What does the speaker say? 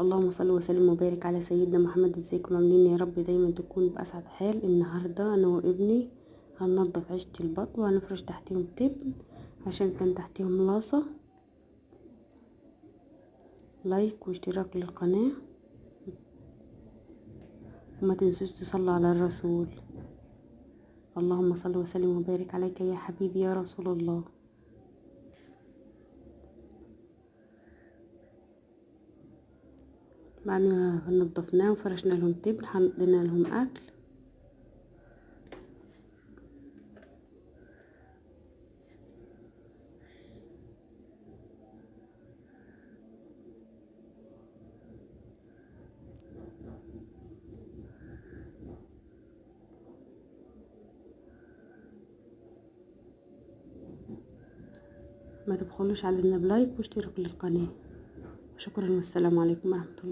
اللهم صل وسلم وبارك على سيدنا محمد. ازيكم عاملين يا رب دايما تكونوا بأسعد حال. النهاردة انا وابني هننضف عيشة البط وهنفرش تحتيهم تبن عشان كان تحتيهم لاصة. لايك واشتراك للقناة وما تنسوش تصلوا على الرسول. اللهم صل وسلم وبارك عليك يا حبيبي يا رسول الله. بعد ما نضفناه وفرشنا لهم تبن حطينا لهم اكل. ما تبخلوش علينا بلايك واشتراك للقناة. شكرا والسلام عليكم ورحمة الله.